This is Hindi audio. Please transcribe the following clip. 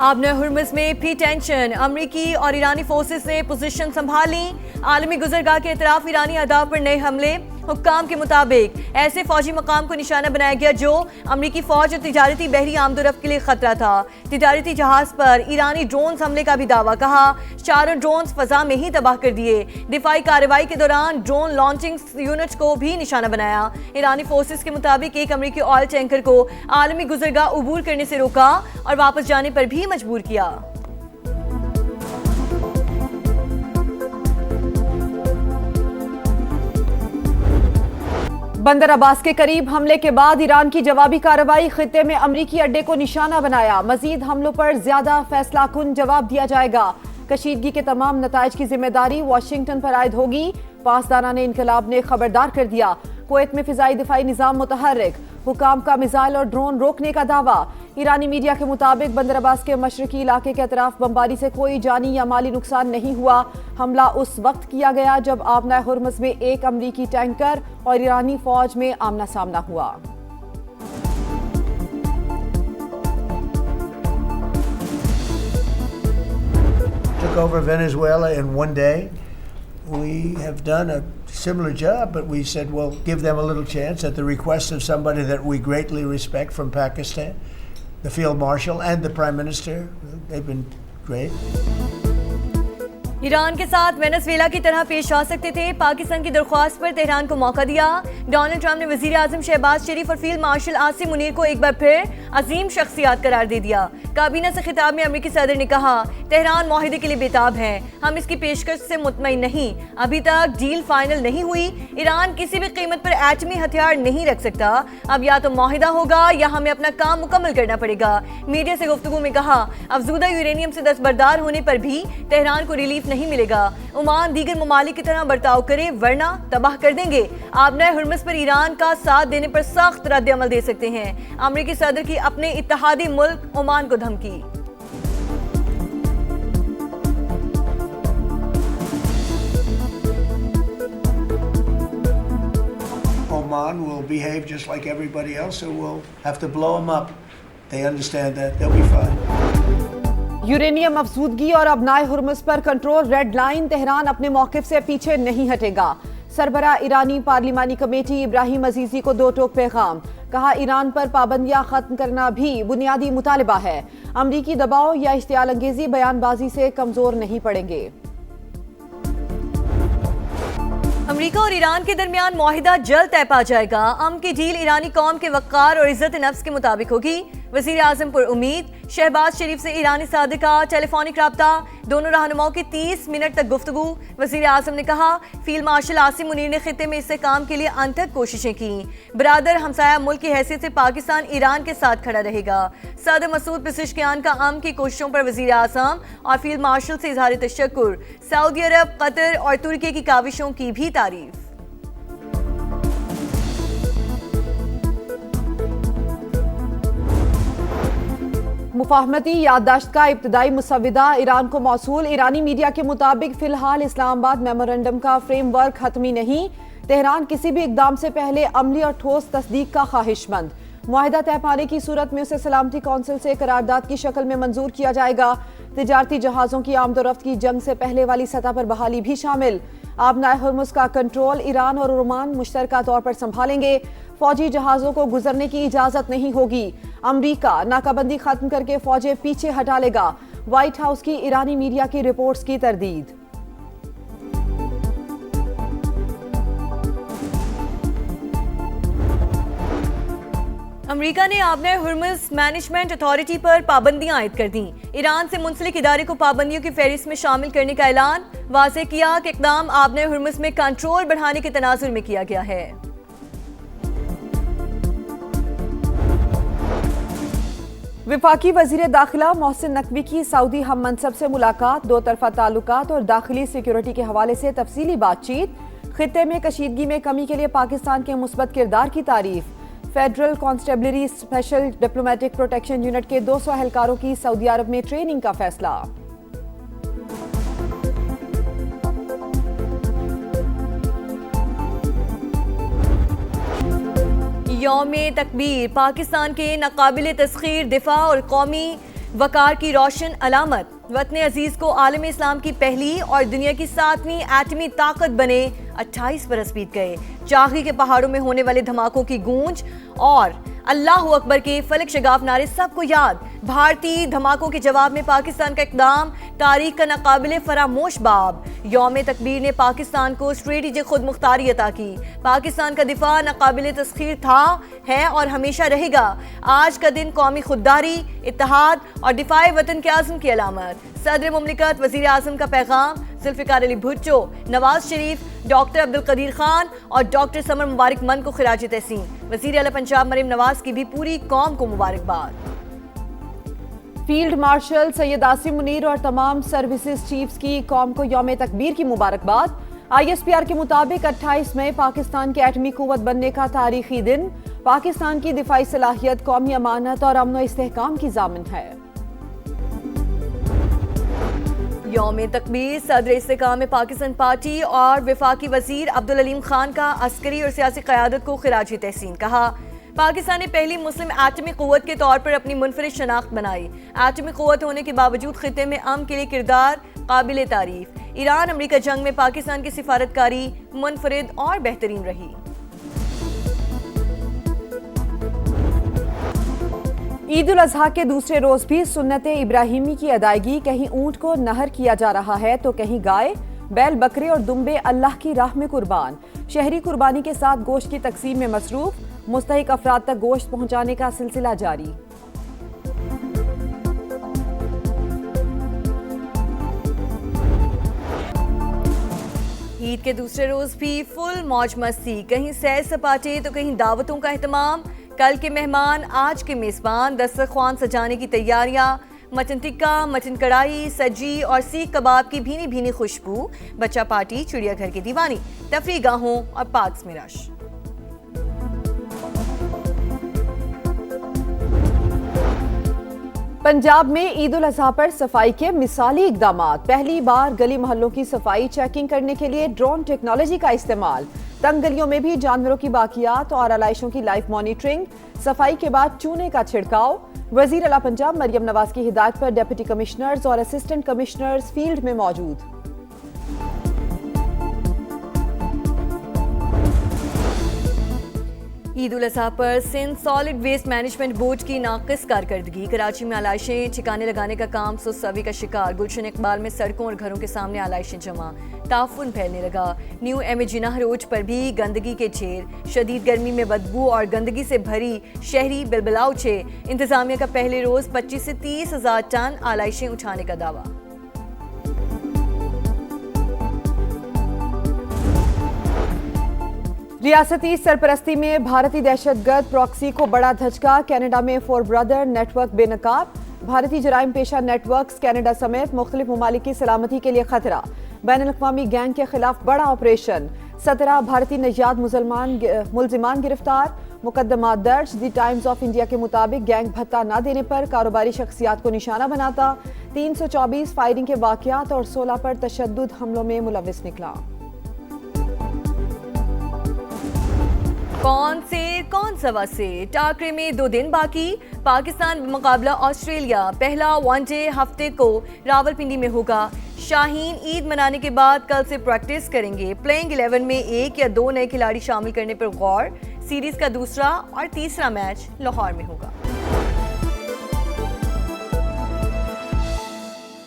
आबने हुर्मुज़ में भी टेंशन। अमरीकी और ईरानी फोर्सेस ने पोजीशन संभाली। आलमी गुजरगाह के इतराफ ईरानी अहदाफ पर नए हमले। हुक्काम के मुताबिक ऐसे फौजी मकाम को निशाना बनाया गया जो अमरीकी फौज और तिजारती बहरी आमदोरफ्त के लिए खतरा था। तिजारती जहाज पर ईरानी ड्रोन हमले का भी दावा। कहा 4 ड्रोन फजा में ही तबाह कर दिए। दिफाई कार्रवाई के दौरान ड्रोन लॉन्चिंग यूनिट्स को भी निशाना बनाया। ईरानी फोर्सेस के मुताबिक एक अमरीकी ऑयल टैंकर को आलमी गुजरगाह अबूर करने से रोका और वापस जाने पर भी मजबूर किया। बंदर अब्बास के करीब हमले के बाद ईरान की जवाबी कार्रवाई। खित्ते में अमरीकी अड्डे को निशाना बनाया। मजीद हमलों पर ज्यादा फैसला कुन जवाब दिया जाएगा। कशीदगी के तमाम नताइज की जिम्मेदारी वाशिंगटन पर आयद होगी। पासदारान इनकलाब ने खबरदार कर दिया। कुवैत में फिजाई दिफाई निजाम मुतहर्रिक। हुकाम का मिसाइल और ड्रोन रोकने का दावा। ईरानी मीडिया के मुताबिक बंदर अब्बास के मशरकी इलाके के अतराफ बमबारी से कोई जानी या माली नुकसान नहीं हुआ। हमला उस वक्त किया गया जब आबना हुर्मुज़ में एक अमरीकी टैंकर और ईरानी फौज में आमना सामना हुआ। Took over Venezuela in one day. We have done a similar job, but we said we'll give them a little chance at the request of somebody that we greatly respect from Pakistan, the Field Marshal and the Prime Minister. They've been great. Iran के साथ वेनेजुएला की तरह पेश आ सकते थे। पाकिस्तान की दरख्वास्त पर तेहरान को मौका दिया। डोनाल्ड ट्रंप ने वजीर आजम शहबाज शरीफ और फील्ड मार्शल आसिम मुनीर को एक बार फिर अजीम शख्सियात करार दे दिया। काबीना से खिताब में अमरीकी सदर ने कहा तेहरान मुआहिदे के लिए बेताब है। हम इसकी पेशकश से मुतमईन नहीं। अभी तक डील फाइनल नहीं हुई। ईरान किसी भी कीमत पर एटमी हथियार नहीं रख सकता। अब या तो मुआहिदा होगा या हमें अपना काम मुकम्मल करना पड़ेगा। मीडिया से गुफ्तगू में कहा अफजूदा यूरेनियम से दस्तबरदार होने पर भी तेहरान को रिलीफ नहीं मिलेगा। ओमान दीगर ममालिक की तरह बर्ताव करे वरना तबाह कर देंगे। आबना हुर्मुज़ पर ईरान का साथ देने पर सख्त रद्द अमल दे सकते हैं। अमरीकी सदर की अपने इत्तेहादी मुल्क ओमान को धमकी। Oman will behave just like everybody else, so we'll have to blow them up. They understand that. They'll be fine. Uranium अफसूदगी और अबनाए हुर्मुज़ पर कंट्रोल रेड लाइन। तेहरान अपने मौक़िफ़ से पीछे नहीं हटेगा। सरबरा ईरानी पार्लिमानी कमेटी इब्राहिम अजीज़ी को 2 टोक पैगाम। कहा ईरान पर पाबंदियां खत्म करना भी बुनियादी मुतालिबा है। अमरीकी दबाव या इश्तियाल अंगेजी बयानबाजी से कमजोर नहीं पड़ेंगे। अमरीका और ईरान के दरमियान मुआहिदा जल्द तय पा जाएगा। अम की डील ईरानी कौम के वक़ार और इज्जत नफ्स के मुताबिक होगी। वज़ीर आज़म पर उम्मीद। शहबाज शरीफ से ईरानी सदर का टेलीफोनिक रब्ता। दोनों रहनुमाओं की 30 मिनट तक गुफ्तगू। वज़ीर आज़म ने कहा फील्ड मार्शल आसिम मुनीर ने खित्ते में इससे काम के लिए अनथक कोशिशें की। बरादर हमसाया मुल्क की हैसियत से पाकिस्तान ईरान के साथ खड़ा रहेगा। सदर मसूद पेज़ेश्कियान का अम की कोशिशों पर वज़ीर आज़म और फील्ड मार्शल से इज़हार तशक्कुर। सऊदी अरब, कतर और तुर्की की काविशों की भी तारीफ। मुफाहमती याददाश्त का इब्तदाई मुसविदा ईरान को मौसूल। ईरानी मीडिया के मुताबिक फिलहाल इस्लामाबाद मेमोरेंडम का फ्रेमवर्क खत्मी नहीं। तेहरान किसी भी इकदाम से पहले अमली और ठोस तस्दीक का ख्वाहिशमंद। मुआहिदा तय पाने की सूरत में उसे सलामती कौंसिल से करारदाद की शक्ल में मंजूर किया जाएगा। तिजारती जहाज़ों की आमदोरफ्त की जंग से पहले वाली सतह पर बहाली भी शामिल। आबना हुर्मुज़ का कंट्रोल ईरान और ओमान मुश्तरका तौर पर संभालेंगे। फौजी जहाज़ों को गुजरने की इजाज़त नहीं होगी। अमरीका नाकाबंदी खत्म करके फौजें पीछे हटा लेगा। व्हाइट हाउस की ईरानी मीडिया की रिपोर्ट्स की तरदीद। अमरीका ने आबना हुर्मुज़ मैनेजमेंट अथॉरिटी पर पाबंदियां आयद कर दी। ईरान से मुंसलिक इदारे को पाबंदियों की फहरिस्त में शामिल करने का ऐलान। वाज़ेह किया कि इक़दाम आबना हुर्मुज़ में कंट्रोल बढ़ाने के तनाजुर में किया गया है। विफाकी वजीर दाखिला मोहसिन नकवी की सऊदी हम मनसब से मुलाकात। 2 तरफा ताल्लुकात और दाखिली सिक्योरिटी के हवाले से तफसीली बातचीत। खित्ते में कशीदगी में कमी के लिए पाकिस्तान के मुस्बत किरदार की तारीफ। Federal constabulary special diplomatic protection unit के 200 एहलकारों की सऊदी अरब में ट्रेनिंग का फैसला। यौम तकबीर पाकिस्तान के नाकाबिल तस्खीर दिफा और कौमी वकार की रोशन अलामत, वतन अजीज को आलम इस्लाम की पहली और दुनिया की 7वीं एटमी ताकत बने 28 बरस बीत गए। चागी के पहाड़ों में होने वाले धमाकों की गूंज और अल्लाह अकबर के फलक शगाफ नारे सबको याद। भारतीय धमाकों के जवाब में पाकिस्तान का इकदाम तारीख का नाकाबिले फरामोश बाब। यौम तकबीर ने पाकिस्तान को स्ट्रेटेजिक खुद मुख्तारी अता की। पाकिस्तान का दिफा नाकाबिले तस्खीर था, है और हमेशा रहेगा। आज का दिन कौमी खुददारी, इत्तेहाद और दिफाए वतन के आज़म की अलामत। सदर मुमलिकत वज़ीर आज़म का पैगाम जुल्फ़िकार अली भुट्टो, नवाज शरीफ, डॉक्टर अब्दुल कदीर खान और डॉक्टर समर मुबारक मन को खिराज तहसीन। वज़ीर आला पंजाब मरीम नवाज की भी पूरी कौम को मुबारकबाद। फील्ड मार्शल सैयद आसिम मुनीर और तमाम सर्विसेज चीफ्स की कौम को यौम तकबीर की मुबारकबाद। ISPR के मुताबिक 28 मई पाकिस्तान के एटमी कुव्वत बनने का तारीखी दिन पाकिस्तान की दिफाई सलाहियत, कौमी अमानत और अमन व इस्तेहकाम की ज़ामिन है। यौम तकबीर सदर इस्तेकाम पाकिस्तान पार्टी और वफाकी वजीर अब्दुल अलीम खान का अस्करी और सियासी क़यादत को खिराज तहसीन। कहा, पाकिस्तान ने पहली मुस्लिम एटमी क़ुव्वत के तौर पर अपनी मुनफरिद शनाख्त बनाई। एटमी क़ुव्वत होने के बावजूद खित्ते में अमन के लिए किरदार काबिल तारीफ। ईरान अमरीका जंग में पाकिस्तान की सिफारतकारी मुनफरिद और बेहतरीन रही। ईद उल अजहा के दूसरे रोज भी सुन्नत इब्राहिमी की अदायगी, कहीं ऊंट को नहर किया जा रहा है तो कहीं गाय, बैल, बकरे और दुम्बे अल्लाह की राह में कुर्बान। शहरी कुर्बानी के साथ गोश्त की तकसीम में मसरूफ, मुस्तहिक अफराद तक गोश्त पहुंचाने का सिलसिला जारी। ईद के दूसरे रोज भी फुल मौज मस्ती, कहीं सैर सपाटे तो कहीं दावतों का एहतमाम। कल के मेहमान आज के मेज़बान, दस्तरख्वान सजाने की तैयारियां। मटन टिक्का, मटन कढ़ाई, सज्जी और सीख कबाब की भीनी भीनी खुशबू। बच्चा पार्टी, चिड़ियाघर की दीवानी, तफरी गाहों और पार्क्स में रश। पंजाब में ईद उल अजहा पर सफाई के मिसाली इकदामात। पहली बार गली मोहल्लों की सफाई चेकिंग करने के लिए ड्रोन टेक्नोलॉजी का इस्तेमाल। तंग गलियों में भी जानवरों की बाकियात और आलाइशों की लाइव मॉनिटरिंग। सफाई के बाद चूने का छिड़काव। वजीर आला पंजाब मरियम नवाज की हिदायत पर डिप्टी कमिश्नर्स और असिस्टेंट कमिश्नर्स फील्ड में मौजूद। ईद उल अजहा पर Sindh solid waste management board की नाकिस कारकर्दगी। कराची में आलाइशें ठिकाने लगाने का काम सुस्तावी का शिकार। गुलशन इकबाल में सड़कों और घरों के सामने आलाइशें जमा, ताफुन फैलने लगा। न्यू MA जिनाह रोड पर भी गंदगी के ढेर। शदीद गर्मी में बदबू और गंदगी से भरी शहरी बिलबिला उठे। इंतजामिया का पहले रोज 25 से 30 हजार टन आलाइशें उठाने का दावा। रियासती सरपरस्ती में भारतीय दहशतगर्द प्रॉक्सी को बड़ा धचका। कनाडा में फोर ब्रदर नेटवर्क बेनकाब। भारतीय जराइम पेशा नेटवर्क्स कनाडा समेत मुख्तलिफ ममालिक की सलामती के लिए खतरा। बैनुल-अक़वामी गैंग के खिलाफ बड़ा ऑपरेशन। 17 भारतीय नजात मुलजिमान गिरफ्तार। मुकदमा दर्ज। दी टाइम्स ऑफ इंडिया के मुताबिक गैंग भत्ता न देने पर कारोबारी शख्सियात को निशाना बनाता। 324 फायरिंग के वाकयात और 16 पर तशद्दुद हमलों में मुलविस निकला। कौन सवा से टाकरे में 2 दिन बाकी। पाकिस्तान मुकाबला ऑस्ट्रेलिया। पहला वनडे हफ्ते को रावलपिंडी में होगा। शाहीन ईद मनाने के बाद कल से प्रैक्टिस करेंगे। प्लेइंग 11 में 1 या 2 नए खिलाड़ी शामिल करने पर गौर। सीरीज का दूसरा और तीसरा मैच लाहौर में होगा।